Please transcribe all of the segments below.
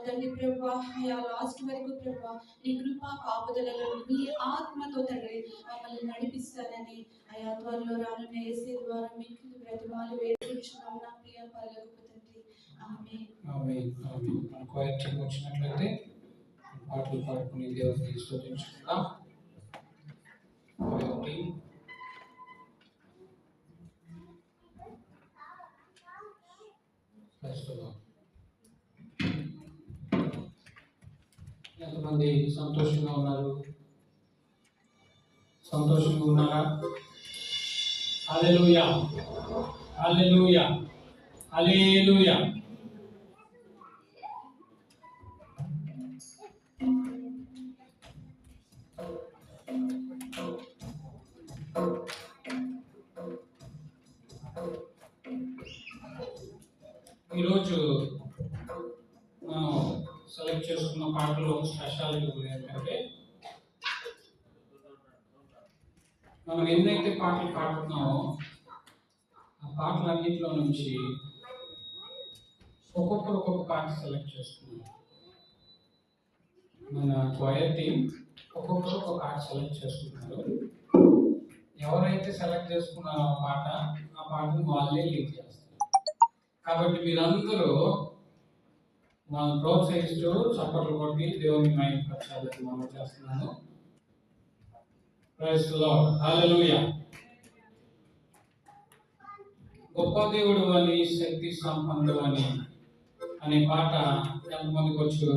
తండ్రి ప్రభా అయ్యా లాస్ట్ వరకు ప్రభా నీ కృపా కాపుదలలో నీ ఆత్మతో తండ్రి మమ్మల్ని నడిపిస్తానని అయా త్వరలో రానున్న యేసే ద్వారా మీకు ప్రతిమాలు వేడుకుంటున్నాం నా ప్రియ పరలోకపు తండ్రి. ఆమేన్. ఆమేన్. ఆమేన్. మన క్వైట్ వచ్చినట్లయితే పాటలు పాడుకుని దేవునికి స్తుతించుకుందాం. ఎంతమంది సంతోషంగా ఉన్నారు? సంతోషంగా ఉన్నారా? హల్లెలూయా, హల్లెలూయా, హల్లెలూయా. ఈరోజు మనం సెలెక్ట్ చేసుకున్న పాటలో స్పెషాలిటీ ఏంటంటే, మనం ఎన్నైతే పాటలు పాడుతున్నామో ఆ పాటలన్నింటిలో నుంచి ఒక్కొక్కరు ఒక్కొక్క పాట సెలెక్ట్ చేసుకున్నాం. మన క్వైర్ టీం ఒక్కొక్కరు ఒక్కొక్క పాట సెలెక్ట్ చేసుకున్నారు. ఎవరైతే సెలెక్ట్ చేసుకున్నారో ఆ పాటను వాళ్ళే లీడ్ చేస్తారు. కాబట్టి మీరందరూ మనం ప్రోత్సహిస్తూ చప్పట్లు కొట్టి దేవుని మహిమపరచాలని మనం చేస్తున్నాను. ప్రైజ్ ది లార్డ్, హల్లెలూయా. గొప్ప దేవుడు అని శక్తి సంపన్నుడు అని అనే పాట ఎంతమందికి వచ్చు?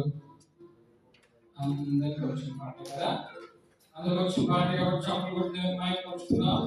అందరికి వచ్చిన పాట కదా. అందరికి వచ్చిన పాట కాబట్టి చప్పట్లు కొట్టి దేవుని మహిమపరుచుకుందాం.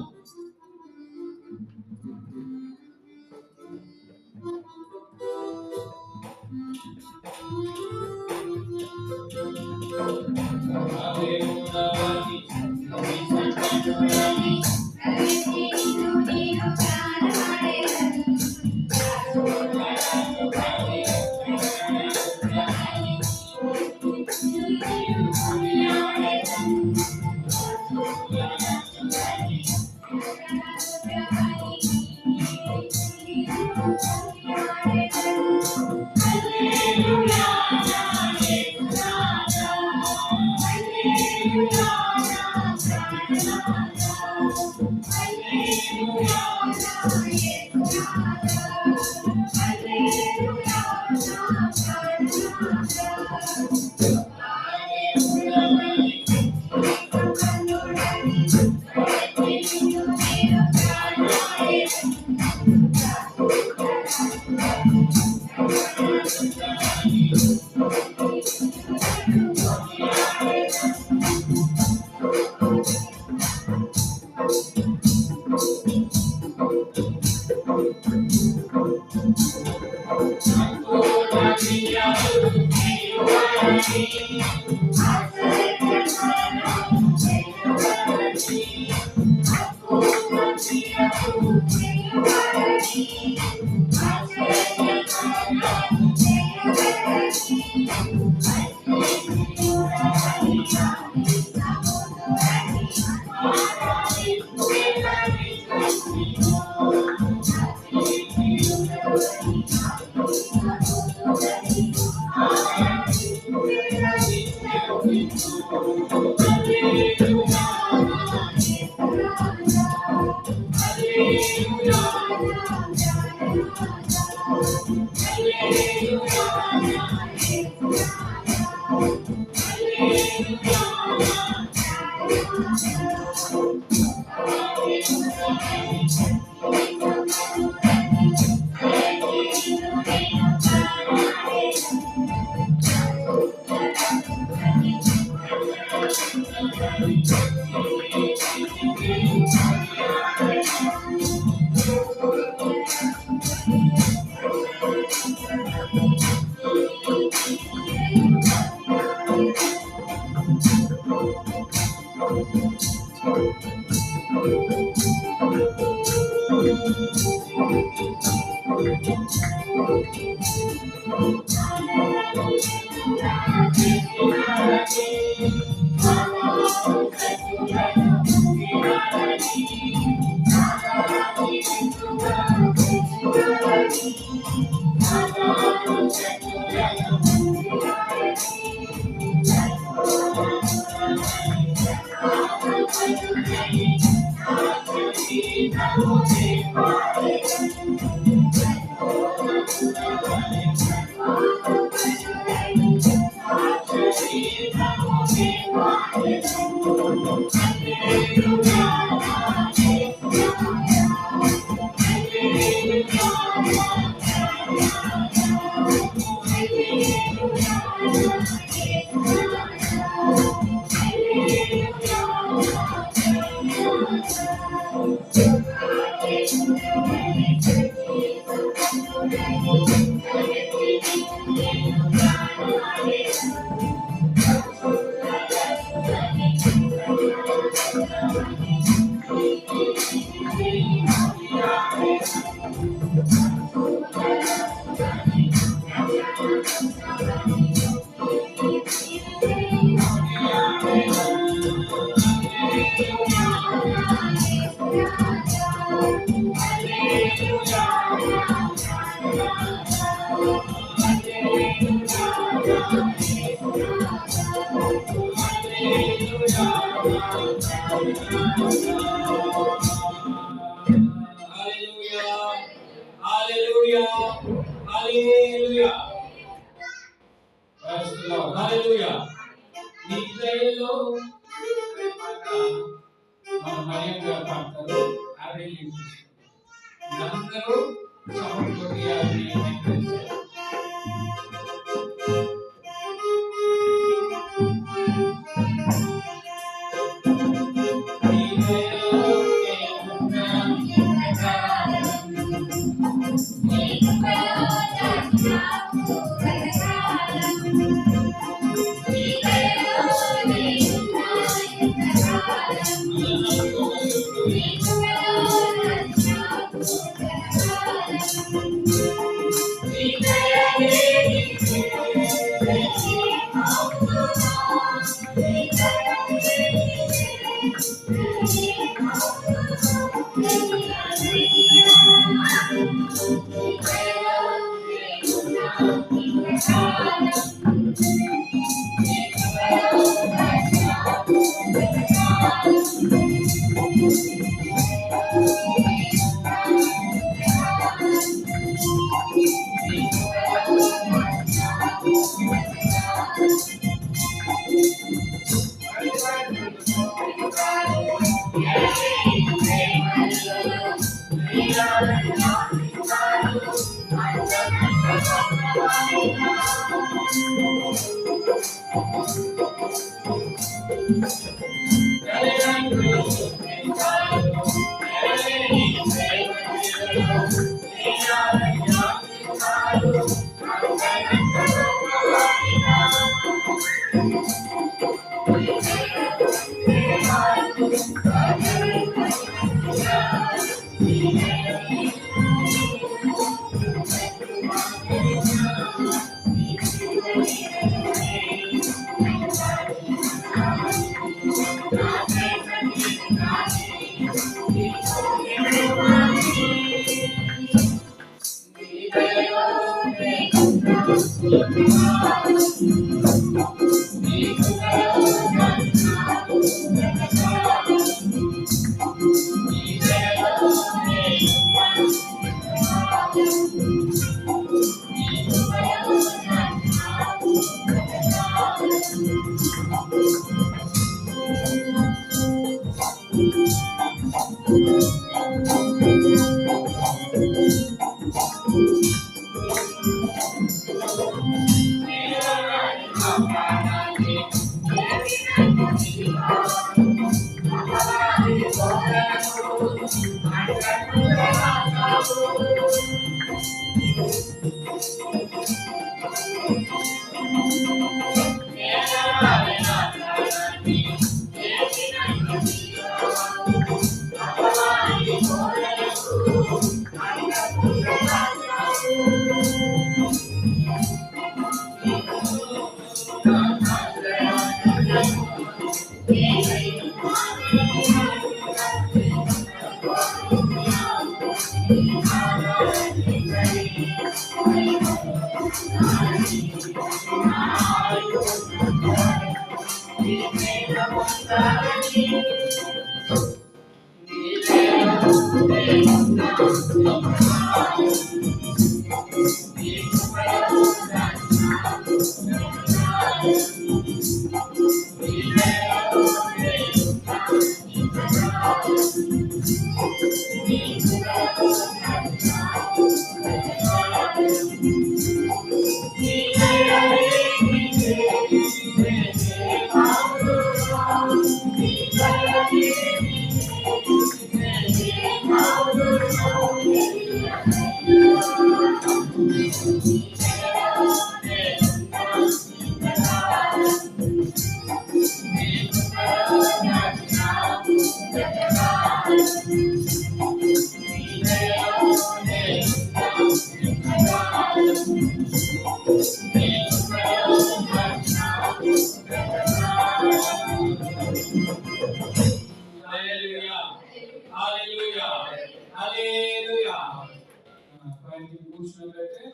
కూర్చున్నట్లయితే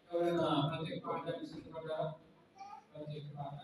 ఎవరైనా ప్రత్యేక పాఠానికి సిద్ధపడ్డారా? ప్రత్యేక పాఠ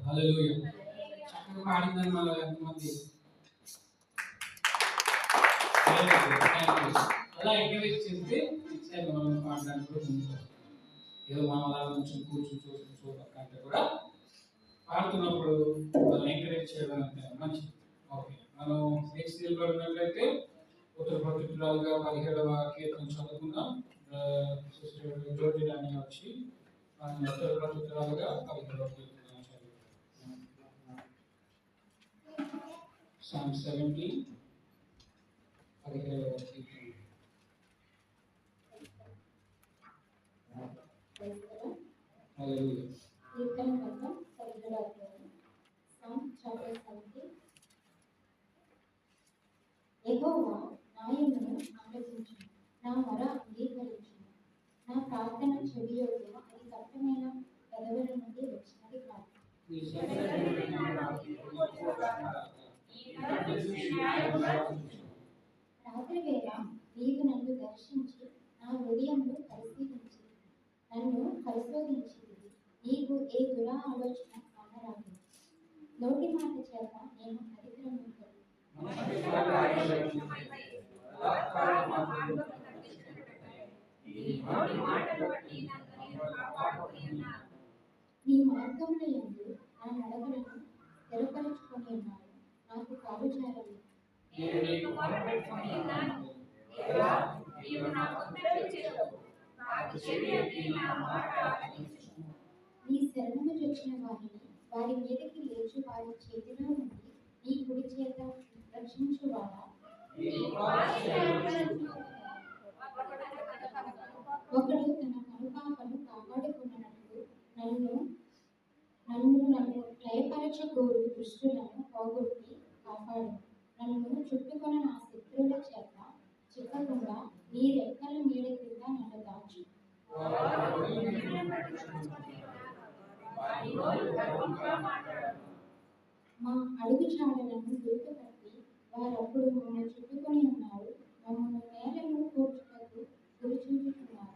హల్లెలూయా. చక్కగా పాడిందని మన ఎంతమంది అలా ఎంకరేజ్ చేస్తే నిశ్చయంగా మనం పాడడానికి కూడా ముందుకు ఏదో మనం అలా కొంచెం కూర్చొని చూడకంటే కూడా పాడుతున్నప్పుడు మనం ఎంకరేజ్ చేయడం అంటే మంచిది. ఓకే, మనం నెక్స్ట్ నిలబడినట్లయితే ఉత్తర ప్రతిరాలుగా 17వ కీర్తన చదువుకుందాం. సిస్టర్ జ్యోతి రాణి వచ్చి మనం ఉత్తర ప్రతిరాలుగా 17వ కీర్తన చదువుకుందాం. Psalm 17, 17వ కీర్తన. హల్లెలూయా. కీర్తన గ్రంథం 17వ అధ్యాయం. Psalm chapter 17. యెహోవా నా యందును ఆలకించుము, నా మొర అంగీకరించుము. నా ప్రార్థన చెవియొగ్గు, అది కష్టమైన పెదవుల నుండి వచ్చినది కాదు. రాత్రి వేళ నీవు నన్ను దర్శించి నా హృదయమును పరిశీలించి నన్ను పరిశోధించింది. నీకు ఏ దురా ఆలోచన కానరాదు. నోటి మాట చేత నేను అతిక్రమించను. నీ మార్గముల యందు నా నడవలను స్థిరపరచుకొని ఉన్నాను. నాకు కాలు జారలేదు. నీ శరణము చొచ్చిన వారిని వారి మీదకి లేచి వారి చేతిలో నుండి నీ కుడి చేత రక్షించువాడా. ఒకడు తన కనుపాపను కాపాడుకున్నట్లు నన్ను లయపరచగోరు దుష్టులను పోగొట్టి కాపాడు. నన్ను చుట్టుకొని నా శత్రువుల చేత చిక్కకుండా నీ రెక్కల నీడ కింద నన్ను దాచు. మా అడుగు చాడలను గుర్తుపట్టి వారప్పుడు మమ్మల్ని చుట్టుకొని ఉన్నారు. మమ్మల్ని నేలను కూర్చుటకు గురిచూచుతున్నారు.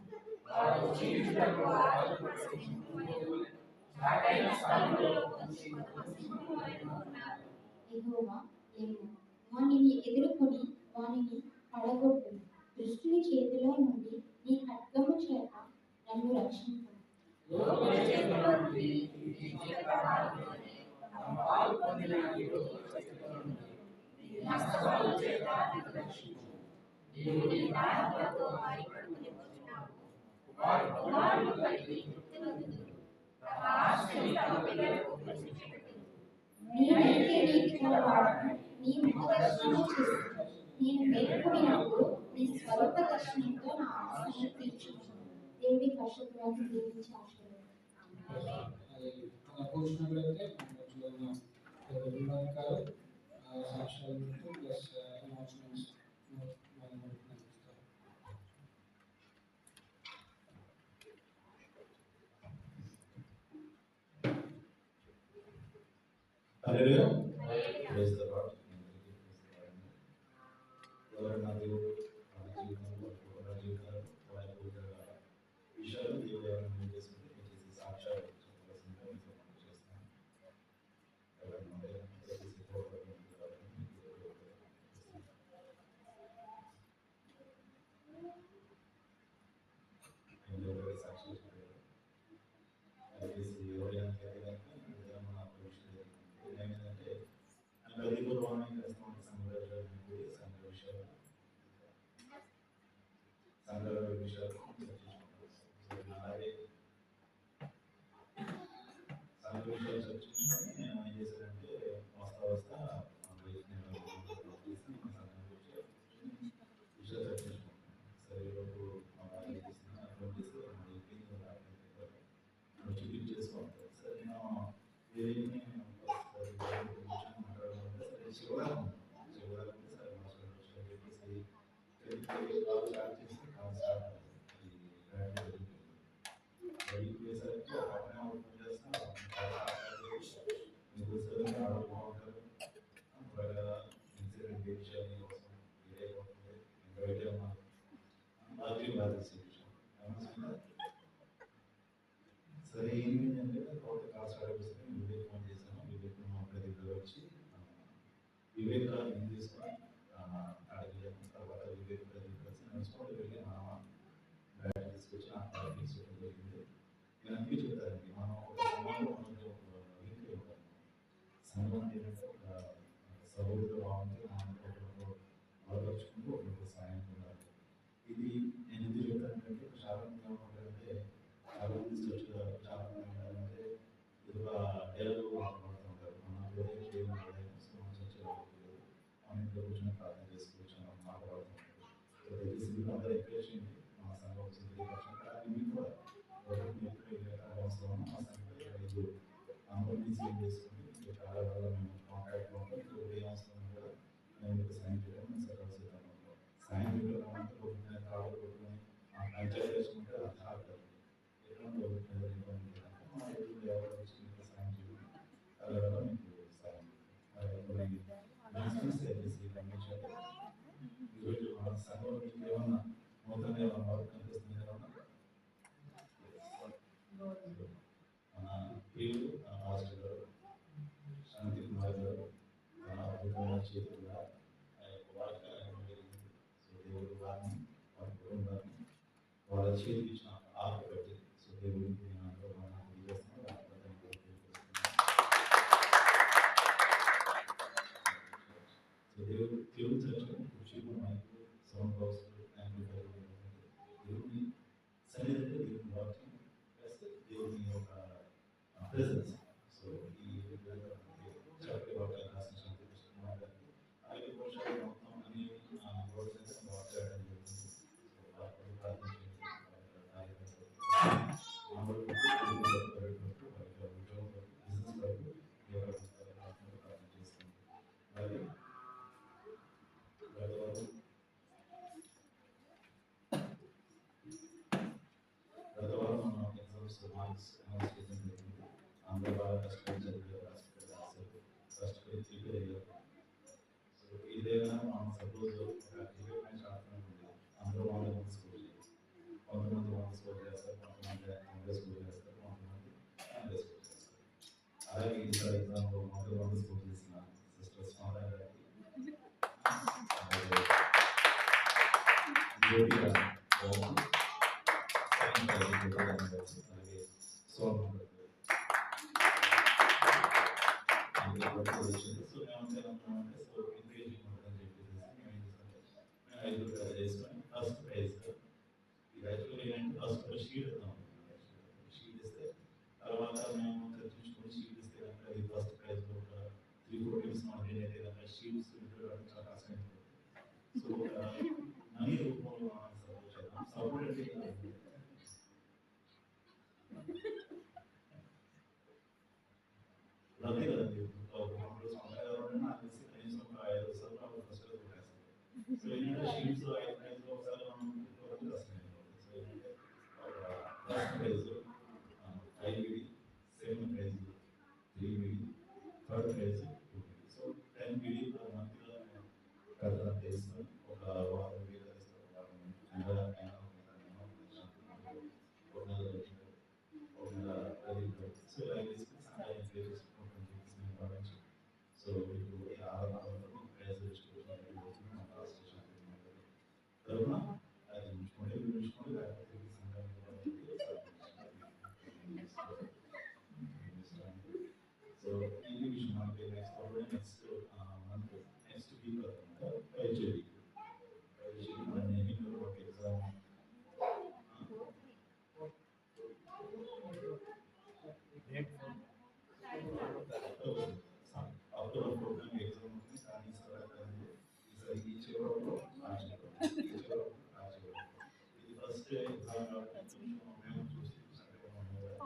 యెహోవా లేము, వానిని ఎదుర్కొని వానిని పడగొట్టు. దుష్టుని చేతిలో నుండి నీ ఖడ్గము చేత నన్ను రక్షించు. నీవైతే నీతి గలవాడవు. నీ ముఖదర్శనం చేసి నేను మేల్కొనినప్పుడు నీ స్వరూప దర్శనంతో నా ఆశను తీర్చుము. దేవుడి పరిశుద్ధులను దీవించి ఆశీర్వదించు. అలా కూర్చున్నట్లయితే గారు సాక్ష్యాలు plus announcements Hallelujah. Praise the Lord. ఎవరైనా దేవుడు వాళ్ళ జీవితంలో వాళ్ళ కుటుంబ జీవితాలు వాళ్ళ విషయాలు దేవుడు ఎవరైనా చేసుకుంటే చేసి సాక్ష్యాలు చెప్పవలసిందిగా మీతో చేస్తాను. ఎవరైనా సాక్షి చెప్పారు ఎవరైనా ఏమైందంటే ప్రతిపూర్వమైన సంఘ విషయాలు అలాగే సంఘ విషయాలు చర్చించుకొని నేను ఏం చేశానంటే వస్తా విషయాలు చర్చించుకుంటాను. సరే ఈరోజు మా వాళ్ళు చేసిన అటువంటి చూపించి చేసుకోవాలి. సరే నేను శివరాత్రి సరే చెప్పేసరికి ఓపెన్ చేస్తాను. మీకు బాగుంటారు త్వరగా ఇన్సిడెంట్ విషయాన్ని కోసం బయట సరే ఏమైందంటే తర్వాత క్లాస్ ఆడిపిస్తే వివేక్ ఫోన్ చేశాను. వివేక్ మా దగ్గర వచ్చి వివేక్ ఏం తీసుకొని అడిగి తర్వాత వివేక్ నడుచుకుంటూ వెళ్ళి బ్యాట్ తీసుకొచ్చి తీసుకుంటూ జరిగింది. నేను అందుకే చెప్తానండి మనం ఒక సమాజంలో సంఘం ఏంటంటే ఒక సహోదరు బాగుంటే బలపరుచుకుంటూ ఒకరికి సాయం ఉండాలి. ఇది నేను ఎందుకు చెప్తానంటే చాలా మంది ఏమంటారంటే చాలా మంది చాలా మంది ఏమంటారంటే ఇదిగా డైలాగ్ మాట్లాడుతుంటారు. మన హృదయం చేయడం మనం ఇంట్లో కూర్చొని ప్రార్థన చేసుకోవచ్చు మాట్లాడుతుంటారు. అందరూ ఎంకరేజ్ చేయండి. మా సంఘం మీకు కూడా అవసరం మా సంఘం అందరినీ సేవ్ చేసుకుని చాలా వల్ల మేము కాంటాక్ట్లో ఉంటాం. మీకు ఏ అవసరం కూడా మేము మీకు సాయం చేయడం మేము సర్వసిద్ధంగా ఉంటాం. సాయం చేయడం కావాలి కొట్టుకొని పంచాయతీ చేసుకుంటే అర్థం అవుతుంది. ఎటువంటి మా ఎదురు ఎవరు వచ్చి మీకు సాయం చేయడం అలా మీకు సాయం ఈరోజు మన సంఘంలో మీకు ఏమన్నా నూతన ఏమన్నా వర్క్ కనిపిస్తుంది ఏమన్నా మన ప్రియులు మాస్టర్ గారు శాంతి కుమార్ గారు మన అద్భుతమైన చేతులుగా ఆ యొక్క వాక్యాలను జరిగింది. సో దేవుడు వారిని వారి కుటుంబాన్ని వాళ్ళ చేతికి ఇచ్చిన ఆకు పెట్టి సో దేవుడికి దేవుడు చర్చలు మైకు సౌండ్ బాక్స్ దేవుని సన్నిధిలో దేవుని వాక్యం ప్లస్ దేవుని యొక్క ప్రెజెన్స్. సో ఈ చక్కటి వాక్యాలు రాసిన శాంతి కృష్ణ గారికి 5 వర్షాలు మొత్తం అన్ని వర్డ్స్ మాట్లాడడం జరుగుతుంది. సో వాటిని ప్రార్థించండి. అందరూ బాగా కష్టపడి చదివారు. కష్టపడి ప్రిపేర్ అయ్యారు. సో ఇదేనా మనం సపోజ్ డిపార్ట్మెంట్ ఆడుతున్నాం అందరూ 100 మంది స్కోర్ చేయాలి. కొంతమంది 100 స్కోర్ చేస్తారు, కొంతమంది 90 స్కోర్ చేస్తారు, కొంతమంది 100 స్కోర్ చేస్తారు. అలాగే ఈసారి ఎగ్జామ్లో 100 స్కోర్ చేసిన సిస్టర్ స్వామి గారికి అలాగే సోమ సో మేమంటే సో ఎంకరేజింగ్ ఉంటుందని చెప్పేసి మేము ఏం చేస్తామంటే మేము 5 రూపాయలు చేసుకొని ఫస్ట్ ప్రైజ్ ఇది యాక్చువల్గా ఏంటంటే ఫస్ట్ షీట్ ఇద్దాం. షీట్ ఇస్తే తర్వాత మేము చర్చించుకొని షీట్ ఇస్తే కనుక ఇది ఫస్ట్ ప్రైజ్లో ఒక 3-4 టీమ్స్ మనం విన్ అయితే కనుక షీట్స్ విడుదల చాలా కష్టమైపోతుంది. సో ఒక మనీ రూపంలో మనం సపోర్ట్ చేద్దాం. సపోర్ట్ అంటే అంతే కదండి. నాకు తెలిసి కనీసం ఒక 5 సార్లు ఫస్ట్ కొట్టేస్తాం. సో ఏంటంటే షీట్స్ 5 ప్రైజ్లో ఒకసారి మనం కష్టమైపోతుంది. సో ఏంటంటే ఫస్ట్ ప్రైజ్ 5 విడి, సెకండ్ ప్రైజ్ 3 విడి, థర్డ్ ప్రైజ్ 2 విడి. సో 10 విడి మధ్యలో కథ తెలుసుకొని ఒక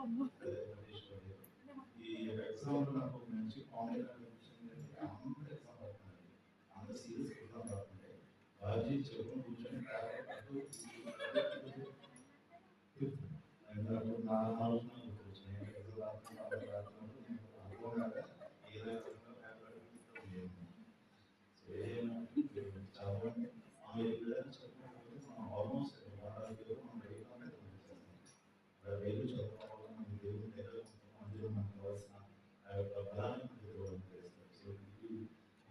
ఈ ఎగ్జామ్లో నాకు ఒక మంచి కామెంట్ అనిపించింది. అందరూ ఎగ్జామ్ రాస్తున్నారు, అందరూ సీరియస్ ఎగ్జామ్ రాస్తుంటే రాజీ చెప్పుకొని కూర్చొని నా ఆలోచన కూర్చొని ఎగ్జామ్ రాస్తున్నప్పుడు నేను అనుభవం కాక ఏదైనా చాలా మనం ఆల్మోస్ట్ మనం రైతులనే రైతు చదువుకోవడం వల్ల మన దేవుని దగ్గర అందులో మనకు కావాల్సిన ఆ యొక్క బలాన్ని మనకు ఇవ్వడం చేస్తారు. సో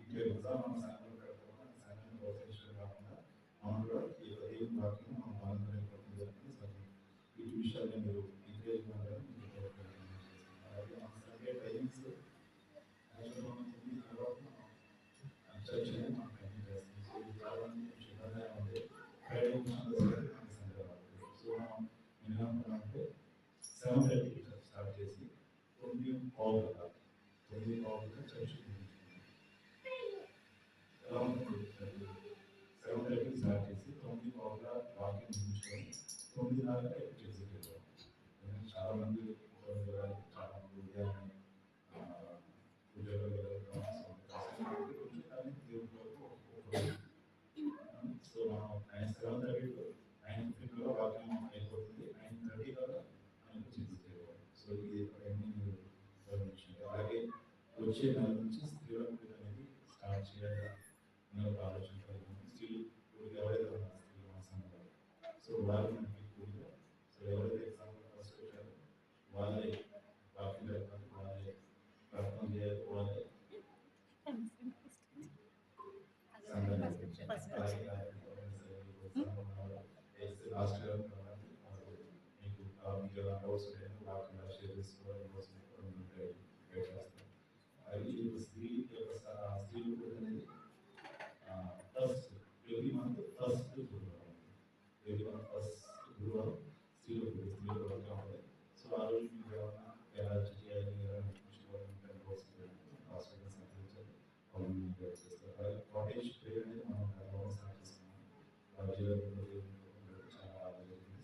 ఇటు ఎగ్జామ్ మన సంఘంలో పెడతాం, సంఘాన్ని ప్రోత్సహించడం కాకుండా మనం కూడా ఈ యొక్క దేవుని వాక్యం మనం పాల్గొనేటువంటి జరుగుతుంది. ఇటు విషయాన్ని మీరు ఎంకరేజ్ చేయాలని అలాగే మన సండే టైమింగ్స్ చర్చ్ అనేది మనం కంటిన్యూ చేస్తాం. సో ఇది చాలా శుభ్రంగా ఉంది. ఫ్రైడే సో మనం ఏమనుకున్నామంటే 7:30 స్టార్ట్ చేసి 9:15 చర్చ్ ఎలా ఉంటుంది. 7:30 స్టార్ట్ చేసి 9:15 వాక్యం ముగించుకొని 9:30 ఎగ్జిట్ అయ్యాం. చాలా మంది చాలా మంది ఉదయాన్నే ఉద్యోగాలు సో మనం 7:30 వాక్యం అయిపోతుంది. 9:30 దాకా మనకు చేసేవారు. సో ఇది అన్ని మీరు గమనించండి. అలాగే వచ్చే నెల నుంచి స్త్రీల పూజ అనేది స్టార్ట్ చేయాలి అనే ఒక ఆలోచన కలిగింది. స్త్రీలు ఎవరైతే ఉన్నారు స్త్రీల మాసంలో, సో వాళ్ళు మనకి పూజ, సో ఎవరైతే ఎగ్జాంపుల్ ఫస్ట్ వచ్చారో వాళ్ళే వాక్యం చెప్పాలి, వాళ్ళే ప్రార్థన చేయాలి, వాళ్ళే లాస్ట్ ఇయర్ మీకు మీకు అవసరం లేదు వాక్యం షేర్ చేసుకోవడం కోసం అది స్త్రీలు కూడా అనేది ఫస్ట్ ఎవ్రీ మంత్ ఫస్ట్ గురువారం స్త్రీలు కూడా కావాలి. సో ఆ రోజు మీకు ఏమన్నా ఎలా చేయాలి, ఎలా నేర్చుకోవాలి కోసం హాస్పిటల్ సంప్రదించాలి, వాళ్ళు చేస్తారు. అలాగే కాటేజ్ ప్రేయర్ అనేది మనం స్టార్ట్ చేస్తున్నాం. చాలా జరిగింది.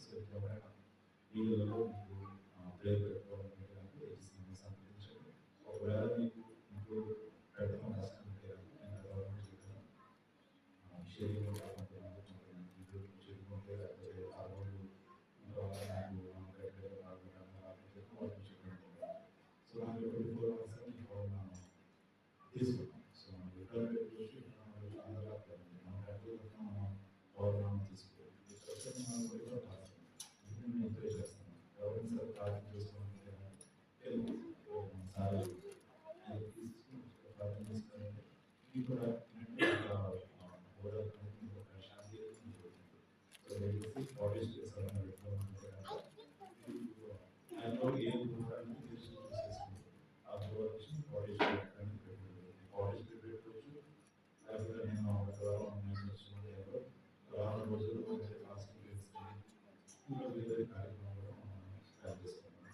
సో ఎవరైనా వీళ్ళలో మీకు ప్రేయర్ పెట్టుకోవాలంటే సంప్రదించండి. ఒకవేళ మీకు ఇంట్లో పెట్టడం కష్టం ఉంటే నేను గవర్నమెంట్ చెప్పాను షేరింగ్ చెప్పుకుంటే లేకపోతే ఆ రోజు నాకు సో నాకు 24 hours తీసుకున్నాం. సో మనం రిటర్న్ అందరూ మనం పౌర్ణాన్ని తీసుకోవాలి. నేను ఎంకరేజ్ చేస్తాను. గవర్నమెంట్ సార్ ప్రార్థన చేసుకోవాలంటే సార్ ప్రార్థన చేసుకోవాలంటే మీకు కూడా శాంతి కాలేజ్ చేస్తాను. ఆయనలో ఏ గురువారాన్ని మీరు చేసుకుంటారు ఆ గురువారం కాలేజ్ కాలేజ్ పెట్టుకోవచ్చు. లేకపోతే నేను ఒక వారం రోజులు ఫాస్టింగ్ చేసుకుని ఇంకా వేరే కార్యక్రమాలు మనం స్టార్ట్ చేసుకున్నాం.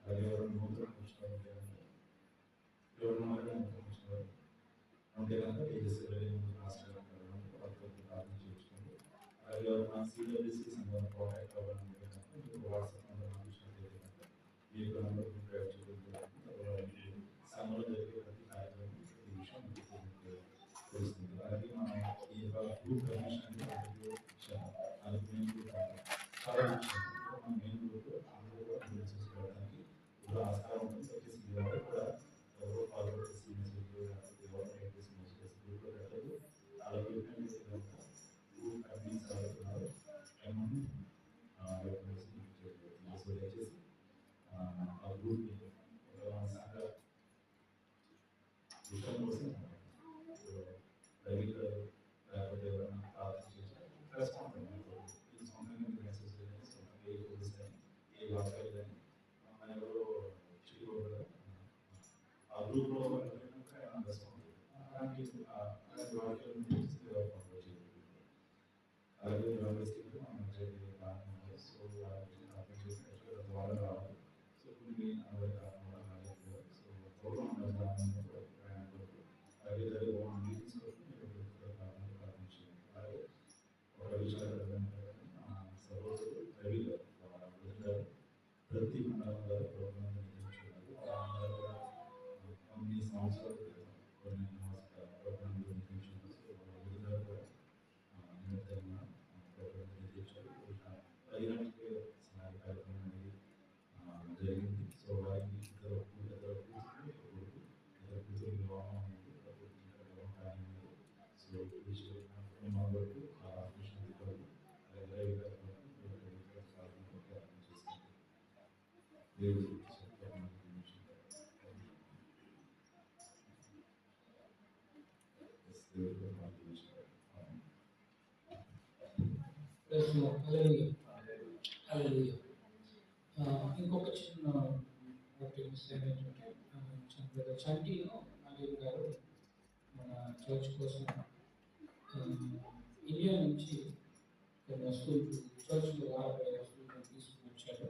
అలాగే ఎవరైనా నూతన వచ్చిన ఎవరైనా ఉంటే కనుక హాస్టల్ వాళ్ళతో ప్రార్థన చేయించుకోండి. అలాగే ఎవరైనా సిడబ్ల్యూసీ సంఘం కాంటాక్ట్ అవ్వాలంటే కనుక మీరు వాట్సాప్ నెంబర్ చూసినట్లయితే కనుక మీకు నెంబర్ ప్రిపేర్ చేయగలుగుతారు. సంఘంలో జరిగే ప్రతి కార్యక్రమం ఈ విషయం తెలుస్తుంది. అలాగే మనం ఈ యొక్క గ్రూప్ కమిషన్ ఇచ్చాము. అది మెయిన్ గ్రూప్ చాలా మన మెయిన్ గ్రూప్ అందరూ కూడా చేసుకోవడానికి ఇప్పుడు ఆస్కారం ఉంటుంది. వచ్చేసి ఎవరు కూడా ఎవరో ఫాలో సీనియర్స్ ఎవరు గ్రూప్లో పెట్టదు. అలా గ్రూప్ గ్రూప్ కమిటీస్ అవుతున్నారు. సో దయచేసి ఆ గ్రూప్ని సంఘ విషయం కోసం రైతు లేకపోతే ఎవరైనా ప్రార్థన చేసి రెస్పాండ్ ఈ సొంతంగా మెసేజ్ దేవుడు ఇంకొక చిన్న ఏంటంటే చంటిను అలీల్ గారు మన చర్చ్ కోసం ఇండియా నుంచి కొన్ని వస్తువులు చర్చ్లో వాడబడే వస్తువులను తీసుకుని వచ్చారు.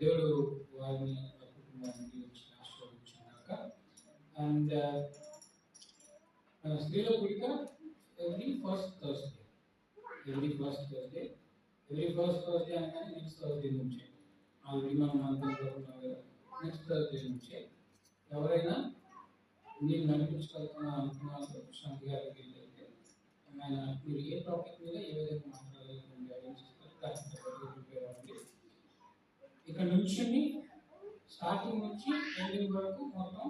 దేవుడు వారిని కుటుంబాన్ని దీవించి ఆశీర్వదించాక. అండ్ స్త్రీల కూడిక ఎవ్రీ ఫస్ట్ థర్స్డే అనగానే నెక్స్ట్ థర్స్డే నుంచే ఆల్రెడీ మనం అనుకుంటున్నాం కదా, నెక్స్ట్ థర్స్డే నుంచే ఎవరైనా నేను నడిపించగలుగుతున్నా అనుకున్నారు శాంతి గారికి వెళ్ళి ఆయన మీరు ఏ టాపిక్ మీద ఏ విధంగా మాట్లాడాలని గైడెన్స్ ఇస్తారు, దానికి ప్రిపేర్ అవ్వండి. ఇక్కడ నుంచి స్టార్టింగ్ నుంచి ఎండింగ్ వరకు మొత్తం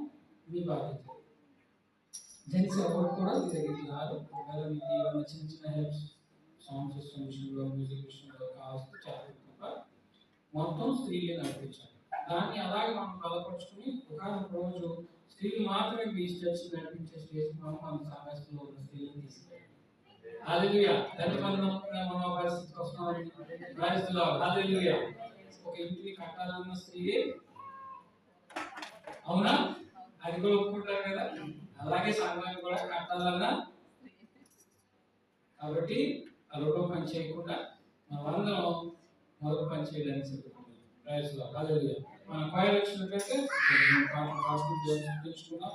మీ బాధ్యత. జెంట్స్ ఎవరు కూడా మీ దగ్గరికి రాదు. ఒకవేళ మీకు ఏమైనా చిన్న చిన్న హెల్ప్స్ సౌండ్ సిస్టమ్ విషయంలో మ్యూజిక్ విషయంలో కావాల్సి చాలా మొత్తం స్త్రీలే నడిపించాలి. దాన్ని అలాగే మనం బలపరుచుకుని ఒకనొక రోజు స్త్రీలు మాత్రమే మీ చర్చ్ నడిపించే స్టేజ్ మన సామస్యలో ఉన్న స్త్రీలను తీసుకెళ్ళాలి. హల్లెలూయా. ఎంతమంది నమ్ముతున్నా మనం ఆ పరిస్థితికి వస్తామని ప్రార్థిస్తున్నాం. హల్లెలూయా. ఒక ఇంటిని కట్టాలన్న స్త్రీ అవునా, అది కూడా ఒప్పుకుంటారు కదా. అలాగే సంఘాన్ని కూడా కట్టాలన్నా, కాబట్టి ఆ రెండో పని చేయకుండా మనమందరం మొదటి పని చేయడానికి సిద్ధపడాలి. ప్రైజ్లో హల్లెలూయా. మన ఫైర్ వచ్చినట్లయితే తెలుసుకున్నాం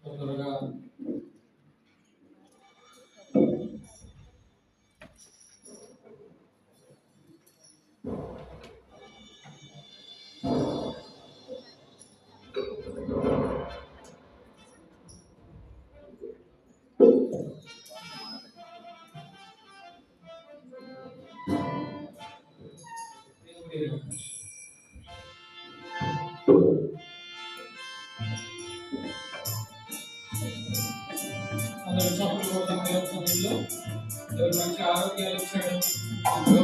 త్వరగా. మంచి ఆరోగ్యాలు ఇచ్చాడు. చక్కగా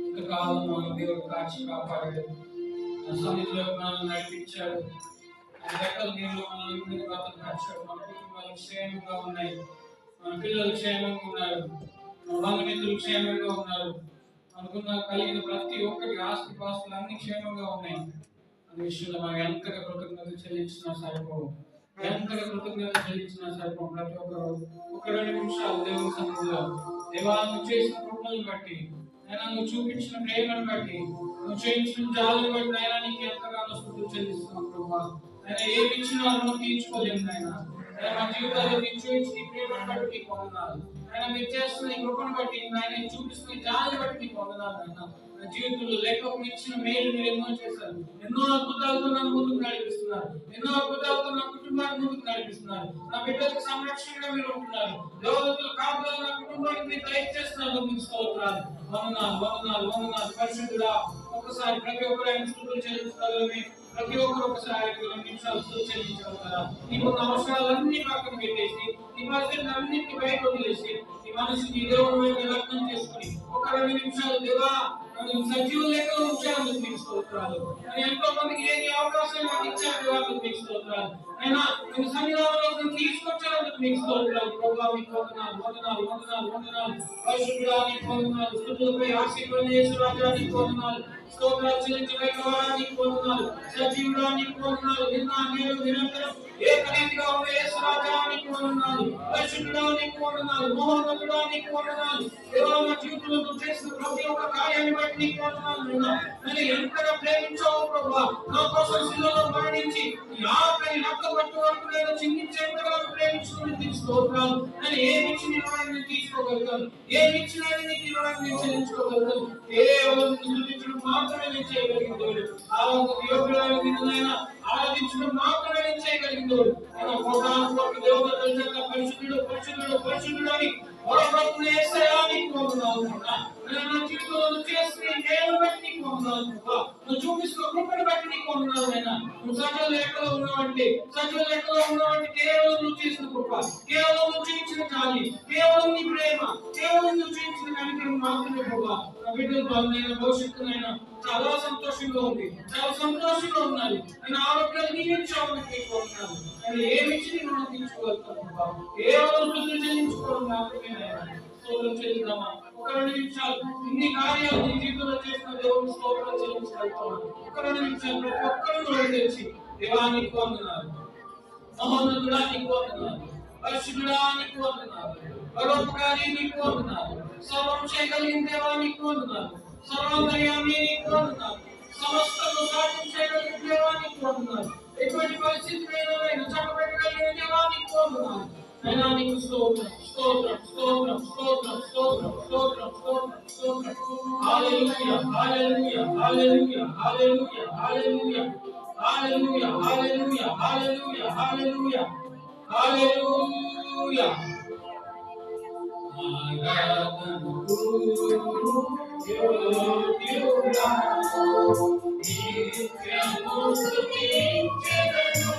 ఇంతకాలం మన దేవుడు కాచి కాపాడాడు, సన్నిధిలో మనల్ని నడిపించాడు, ఆయన రెక్కల నీళ్ళు మనల్ని భద్రపరిచాడు. మన కుటుంబాలు క్షేమంగా ఉన్నాయి, మన పిల్లలు క్షేమంగా ఉన్నారు, మన బంధుమిత్రులు క్షేమంగా ఉన్నారు, మనకున్న కలిగిన ప్రతి ఒక్కటి ఆస్తి పాస్తులు అన్ని క్షేమంగా ఉన్నాయి. అనే విషయంలో మనం ఎంతగా కృతజ్ఞత చెల్లించినా సరిపోవు, ఎంతగా కృతజ్ఞత చెల్లించినా సరిపోవు. ప్రతి ఒక్కరు ఒక 2 నిమిషాలు దేవుని సన్నిధిలో, దేవా నువ్వు చేసిన కృపలను బట్టి, అయినా నువ్వు చూపించిన ప్రేమను బట్టి, నువ్వు చేయించిన జాలను బట్టి అయినా నీకు ఎంతగానో స్తుతులు చెల్లిస్తున్నావు ప్రభా. అయినా ఏమి ఇచ్చినా నువ్వు తీర్చుకోలేము అయినా మా జీవితాల్లో మీరు చూపించిన ఈ ప్రేమను బట్టి నీకు వందనాలు. అయినా మీరు చేస్తున్న ఈ కృపను బట్టి, ఆయన చూపిస్తున్న జాలను బట్టి నీకు వందనాలు. అయినా నా జీవితంలో లెక్కకు మించిన మేలు మీరు ఎన్నో చేశారు. ఎన్నో అద్భుతాలతో నన్ను ముందుకు నడిపిస్తున్నారు. ఎన్నో అద్భుతాలతో నా కుటుంబాన్ని ముందుకు నడిపిస్తున్నారు. నా బిడ్డలకు సంరక్షణగా మీరు ఉంటున్నారు. దేవతలు కాపుదల నా కుటుంబానికి మీరు దయచేస్తున్నారు. మీకు స్తోత్రాలు. వందనాలు వందనాలు వందనాలు. పరిశుద్ధుడా, ఒకసారి ప్రతి ఒక్కరు ఆయన స్తుతులు చెల్లించగలమే. ప్రతి ఒక్కరు ఒకసారి 2 నిమిషాలు స్తుతులు చెల్లించగలుగుతారా? నీకున్న అవసరాలన్నీ పక్కన పెట్టేసి, నీ పరిస్థితులన్నింటినీ బయట వదిలేసి, నీ మనసుని దేవుని వైపు నిలగ్నం చేసుకుని ఒక 2 నిమిషాలు దేవా సజీవ లెక్కలో ఉంచాలని మీకు స్తోత్రాలు. ఎంతో మందికి ఏది అవకాశం నాకు ఇచ్చారు దేవానికి మీకు స్తోత్రాలు. అయినా నేను సన్నిధానంలో తీసుకొచ్చానందుకు మీకు స్తోత్రాలు. ప్రభువా మీకు వందనాలు వందనాలు వందనాలు వందనాలు. పరిశుద్ధుడా నీకు వందనాలు. స్తుతులపై ఆశీర్వదించే యేసురాజా నీకు వందనాలు. స్తోత్రాలు చెల్లించబడిన వారా నీకు వందనాలు. సజీవుడా నీకు వందనాలు. నిన్న నేడు నిరంతరం ఏకరీతిగా ఉన్న యేసురాజా నీకు వందనాలు. పరిశుద్ధుడా నీకు వందనాలు. మహోన్నతుడా నీకు వందనాలు. దేవా నా జీవితంలో నువ్వు చేసిన ప్రతి ఒక్క కార్యాన్ని బట్టి నీకు వందనాలు. నన్ను ఎంతగా ప్రేమించావు ప్రభువా. నా కోసం శిలువలో మరణించి ఆఖరి రక్త పట్టు వరకు నేను చిందించేంతగా ప్రేమించుకుని నీకు స్తోత్రాలు. నన్ను ఏమి ఇచ్చి నీ రుణాన్ని నేను తీసుకోగలుగుతాను? ఏమి ఇచ్చినా నీకు ఈ రుణాన్ని నేను చెల్లించుకోగలుగుతాను? కేవలం స్తుతించడం మాత్రమే నేను చేయగలిగిన దేవుడు. ఆ యోగ్యుడైన నిన్నైనా ఆరాధించడం మాత్రమే నేను చేయగలిగిన దేవుడు. కోటాను దేవతల చేత పరిశుద్ధుడు పరిశుద్ధుడు పరిశుద్ధుడు అని పొరపడుతున్న యేసయ్యా నీకు వందనాలు. నా జీవితంలో చేసిన మేలు బట్టి నీకు వందనాలు. నువ్వు చూపిస్తున్న కృపను బట్టి నీకు వందనాలు. అయినా నువ్వు సజీవ లెక్కలో ఉన్నావంటే కేవలం నువ్వు చేసిన కృప, కేవలం నువ్వు చూపించిన జాలి, కేవలం నీ ప్రేమ, కేవలం నువ్వు చూపించిన కనికరం మాత్రమే ప్రభా. నా బిడ్డలతో భవిష్యత్తునైనా చాలా సంతోషంగా ఉంది, చాలా సంతోషంగా ఉన్నారు. నేను ఆరోగ్యాలు నీవించావు నీకు వందనాలు. నేను ఏమిచ్చి నేను రుణం తీర్చుకోగలుగుతాను ప్రభా. కేవలం స్తుతులు చెల్లించుకోవడం మాత్రమే స్తోత్రం చెల్లిద్దామా? ఒక 2 నిమిషాలు ఇన్ని కార్యాలు నీ జీవితంలో చేసిన దేవుని స్తోత్రం చెల్లించగలుగుతామా? ఒక 2 నిమిషాలు ప్రతి ఒక్కరు నోరు తెరిచి దేవా నీకు వందనాలు, మహోన్నతుడా నీకు వందనాలు, పరిశుద్ధుడా నీకు వందనాలు, పరోపకారి నీకు వందనాలు, సర్వం చేయగలిగిన దేవా నీకు వందనాలు, సర్వాంతర్యామి నీకు వందనాలు, సమస్తము సాధించగలిగిన దేవా నీకు వందనాలు, ఎటువంటి పరిస్థితులైనా చక్కబెట్టగలిగిన దేవా నీకు వందనాలు. అయినా నీకు స్తోత్రం స్తోత్రం స్తోత్రం స్తోత్రం స్తోత్రం స్తోత్రం స్తోత్రం స్తోత్రం. హల్లెలూయా హల్లెలూయా హల్లెలూయా హల్లెలూయా హల్లెలూయా హల్లెలూయా హల్లెలూయా హల్లెలూయా హల్లెలూయా హల్లెలూయా. ఆరాధనకు యోగ్యుడా నిత్యము స్తుతించెదను.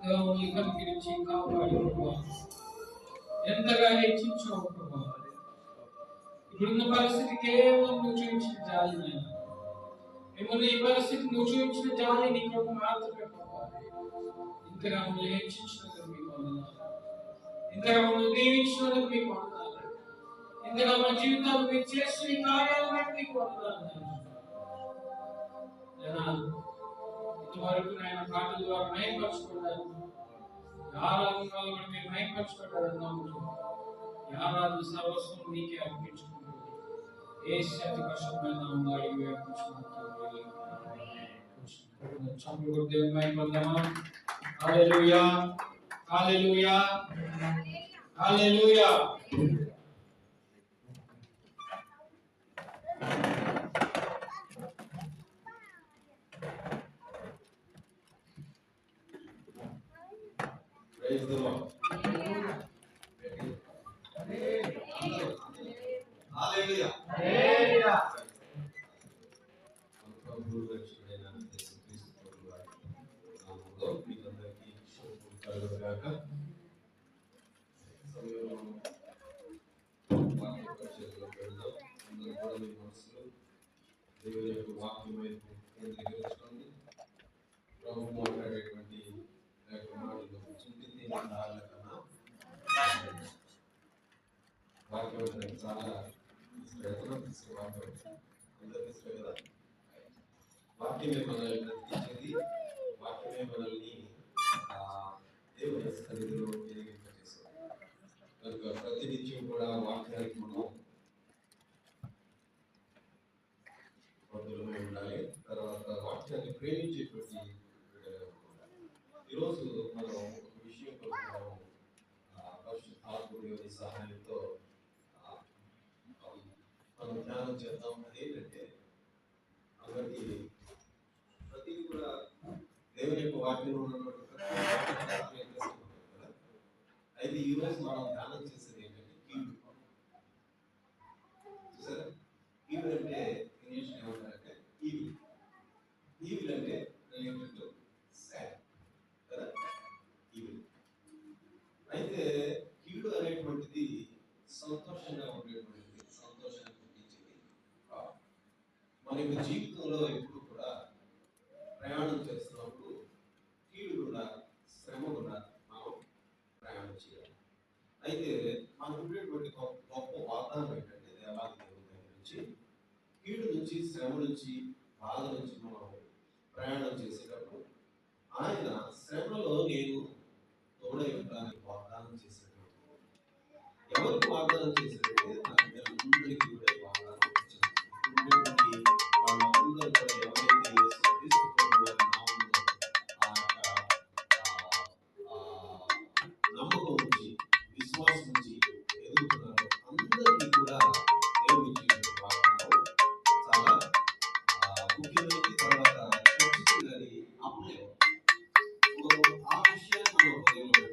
మమ్మల్ని కనికరించి కాపాడి ప్రభువా, ఎంతగా హెచ్చించావు ప్రభువా. ఇప్పుడున్న పరిస్థితి కేవలం నువ్వు చూపించిన జాలి నాయన. మిమ్మల్ని ఈ పరిస్థితి నువ్వు చూపించిన జాలి నీ కొరకు మాత్రమే ప్రభువా. ఇంతగా మమ్మల్ని హెచ్చించినందుకు మీకు వందనాలు. ఇంతగా మమ్మల్ని దీవించినందుకు మీకు వందనాలు. ఇంతగా మా జీవితాలు మీరు చేసిన ఈ కార్యాలను బట్టి మీకు వందనాలు నాయన. జనాలు ఇంతవరకు నాయన పాటల ద్వారా మయంపరచుకుంటారు. ఆరాధన వల్ల కూడా మీరు మయంపరచుకుంటారని నమ్ముతూ ఈ ఆరాధన సర్వస్వం నీకే అర్పించుకుంటూ యేసు అతి పరిశుద్ధమైన నామములో అడిగి వేడుకుంటున్నాము తండ్రి. చప్పట్లు కొట్టి దేవుని మహిమపడదామా? హల్లెలూయా, హల్లెలూయా, హల్లెలూయా. Praise the Lord. Hallelujah. Hallelujah. ప్రభువు రక్షకుడైన యేసుక్రీస్తు ప్రభువు వారి నామములో మీకందరికీ శుభములు కలుగుగాక. సమయంలో వాక్య పరిచర్యలోకి వెళ్దాం. అందరూ కూడా మీ మనసులో దేవుని యొక్క వాక్యం వైపు కేంద్రీకరించుకోండి. ప్రభువు మాట్లాడేటువంటి మాటలు చింతితే నాళ్ళ కన్నా వాక్యం అంటే చాలా ఇష్టం. వాక్యం అందరికీ ఇష్టం కదా. వాక్యమే మనల్ని బ్రతికించేది. వాక్యమే మనల్ని దేవుని సన్నిధిలో ఎదిగింపజేస్తుంది. కనుక ప్రతినిత్యం కూడా వాక్యానికి మనం బద్ధులమై ఉండాలి. తర్వాత వాక్యాన్ని ప్రేమించేటువంటి ఈరోజు మనం ఒక విషయం పరిశుద్ధాత్మదేవుని సహాయంతో మనం ధ్యానం చేద్దాం. అదేంటంటే అందరికీ ప్రతిదీ కూడా దేవుని యొక్క వాక్యంలో ఉన్నటువంటి అయితే ఈరోజు మనం ధ్యానం చేసేది ఏంటంటే కీడు. చూసారా, కీడు అంటే ఇంగ్లీష్ ఏమంటారంటే ఈవిల్. ఎప్పుడు కూడా ప్రయాణం చేస్తున్నప్పుడు కీడు గుండా, శ్రమ గుండా మనం ప్రయాణం చేయాలి. అయితే మనకు ఉండేటువంటి గొప్ప వాగ్దానం ఏంటంటే దేవాది దేవుని దగ్గర నుంచి కీడు నుంచి, శ్రమ నుంచి, బాధ నుంచి మనం ప్రయాణం చేసేటప్పుడు ఆయన శ్రమలో నేను తోడై ఉంటానని వాగ్దానం చేసినటువంటి ఎవరికి వాగ్దానం చేసినట్టే అందరికీ కూడా వాగ్దానం ఇచ్చారు. వాళ్ళందరూ కూడా ఎవరైతే యేసుక్రీస్తు వారి నామములో ఆ నమ్మకం ఉంచి, విశ్వాసం ఉంచి ఎదుగుతున్నారో అందరికీ కూడా దేవుడు ఇచ్చినటువంటి వాగ్దానం చాలా ముఖ్యమైనది. తర్వాత ఖచ్చితంగా అది అప్లై. ఆ విషయాన్ని మనం హృదయంలో